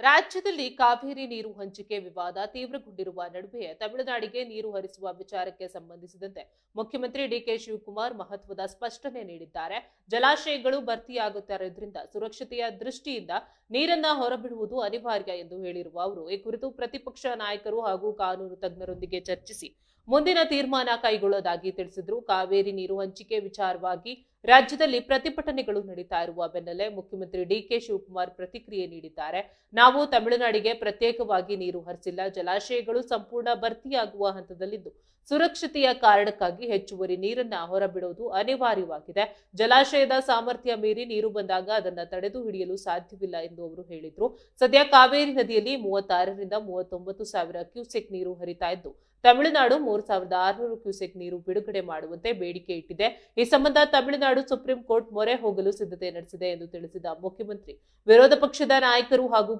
ರಾಜ್ಯದಲ್ಲಿ ಕಾವೇರಿ ನೀರು ಹಂಚಿಕೆ ವಿವಾದ ತೀವ್ರಗೊಂಡಿರುವ ನಡುವೆ ತಮಿಳುನಾಡಿಗೆ ನೀರು ಹರಿಸುವ ವಿಚಾರಕ್ಕೆ ಸಂಬಂಧಿಸಿದಂತೆ ಮುಖ್ಯಮಂತ್ರಿ ಡಿಕೆ ಶಿವಕುಮಾರ್ ಮಹತ್ವದ ಸ್ಪಷ್ಟನೆ ನೀಡಿದ್ದಾರೆ. ಜಲಾಶಯಗಳು ಭರ್ತಿಯಾಗುತ್ತಿರುವುದರಿಂದ ಸುರಕ್ಷತೆಯ ದೃಷ್ಟಿಯಿಂದ ನೀರನ್ನ ಹೊರಬಿಡುವುದು ಅನಿವಾರ್ಯ ಎಂದು ಹೇಳಿರುವ ಅವರು ಈ ಕುರಿತು ಪ್ರತಿಪಕ್ಷ ನಾಯಕರು ಹಾಗೂ ಕಾನೂನು ತಜ್ಞರೊಂದಿಗೆ ಚರ್ಚಿಸಿ ಮುಂದಿನ ತೀರ್ಮಾನ ಕೈಗೊಳ್ಳೋದಾಗಿ ತಿಳಿಸಿದ್ರು. ಕಾವೇರಿ ನೀರು ಹಂಚಿಕೆ ವಿಚಾರವಾಗಿ ರಾಜ್ಯದಲ್ಲಿ ಪ್ರತಿಭಟನೆಗಳು ನಡೀತಾ ಇರುವ ಬೆನ್ನಲ್ಲೇ ಮುಖ್ಯಮಂತ್ರಿ ಡಿಕೆ ಶಿವಕುಮಾರ್ ಪ್ರತಿಕ್ರಿಯೆ ನೀಡಿದ್ದಾರೆ. ನಾವು ತಮಿಳುನಾಡಿಗೆ ಪ್ರತ್ಯೇಕವಾಗಿ ನೀರು ಹರಿಸಿಲ್ಲ. ಜಲಾಶಯಗಳು ಸಂಪೂರ್ಣ ಭರ್ತಿಯಾಗುವ ಹಂತದಲ್ಲಿದ್ದು ಸುರಕ್ಷತೆಯ ಕಾರಣಕ್ಕಾಗಿ ಹೆಚ್ಚುವರಿ ನೀರನ್ನ ಹೊರಬಿಡುವುದು ಅನಿವಾರ್ಯವಾಗಿದೆ. ಜಲಾಶಯದ ಸಾಮರ್ಥ್ಯ ಮೀರಿ ನೀರು ಬಂದಾಗ ಅದನ್ನ ತಡೆದು ಹಿಡಿಯಲು ಸಾಧ್ಯವಿಲ್ಲ ಎಂದು ಅವರು ಹೇಳಿದ್ರು. ಸದ್ಯ ಕಾವೇರಿ ನದಿಯಲ್ಲಿ 36ರಿಂದ 39 ಸಾವಿರ ಕ್ಯೂಸೆಕ್ ನೀರು ಹರಿತಾ ಇದ್ದು ತಮಿಳುನಾಡು 3600 ಕ್ಯೂಸೆಕ್ ನೀರು ಬಿಡುಗಡೆ ಮಾಡುವಂತೆ ಬೇಡಿಕೆ ಇಟ್ಟಿದೆ. ಈ ಸಂಬಂಧ ತಮಿಳುನಾಡು ಸುಪ್ರೀಂ ಕೋರ್ಟ್ ಮೊರೆ ಹೋಗಲು ಸಿದ್ಧತೆ ನಡೆಸಿದೆ ಎಂದು ತಿಳಿಸಿದ ಮುಖ್ಯಮಂತ್ರಿ ವಿರೋಧ ಪಕ್ಷದ ನಾಯಕರು ಹಾಗೂ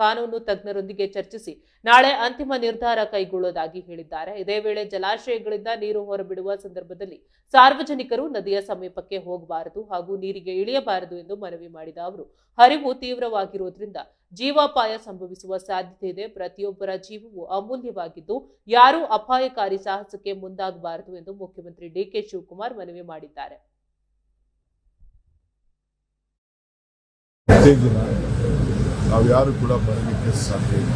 ಕಾನೂನು ತಜ್ಞರೊಂದಿಗೆ ಚರ್ಚಿಸಿ ನಾಳೆ ಅಂತಿಮ ನಿರ್ಧಾರ ಕೈಗೊಳ್ಳುವುದಾಗಿ ಹೇಳಿದ್ದಾರೆ. ಇದೇ ವೇಳೆ ಜಲಾಶಯಗಳಿಂದ ನೀರು ಹೊರಬಿಡುವ ಸಂದರ್ಭದಲ್ಲಿ ಸಾರ್ವಜನಿಕರು ನದಿಯ ಸಮೀಪಕ್ಕೆ ಹೋಗಬಾರದು ಹಾಗೂ ನೀರಿಗೆ ಇಳಿಯಬಾರದು ಎಂದು ಮನವಿ ಮಾಡಿದ ಅವರು ಹರಿವು ತೀವ್ರವಾಗಿರುವುದರಿಂದ ಜೀವಾಪಾಯ ಸಂಭವಿಸುವ ಸಾಧ್ಯತೆ ಇದೆ. ಪ್ರತಿಯೊಬ್ಬರ ಜೀವವು ಅಮೂಲ್ಯವಾಗಿದ್ದು ಯಾರೂ ಅಪಾಯಕಾರಿ ಸಾಹಸಕ್ಕೆ ಮುಂದಾಗಬಾರದು ಎಂದು ಮುಖ್ಯಮಂತ್ರಿ ಡಿಕೆ ಶಿವಕುಮಾರ್ ಮನವಿ ಮಾಡಿದ್ದಾರೆ. ನಾವು ಯಾರು ಕೂಡ ಬರಲಿಕ್ಕೆ ಸಾಧ್ಯ ಇಲ್ಲ.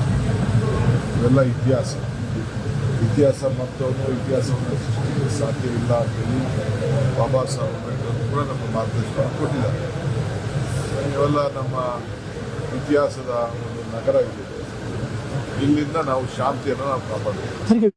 ಇವೆಲ್ಲ ಇತಿಹಾಸ ಮತ್ತೊಂದು ಇತಿಹಾಸವನ್ನು ಸೃಷ್ಟಿಗೆ ಸಾಧ್ಯ ಇಲ್ಲ ಅಂತೇಳಿ ಬಾಬಾ ಸಾಹೇಬ್ ಅಂಬೇಡ್ಕರ್ ಕೂಡ ನಮ್ಮ ಮಾರ್ಗದರ್ಶನ ಕೊಟ್ಟಿದ್ದಾರೆ. ಇವೆಲ್ಲ ನಮ್ಮ ಇತಿಹಾಸದ ಒಂದು ನಗರ ಇದೆ. ಇಲ್ಲಿಂದ ನಾವು ಶಾಂತಿಯನ್ನು ನಾವು ಕಾಪಾಡಬೇಕು.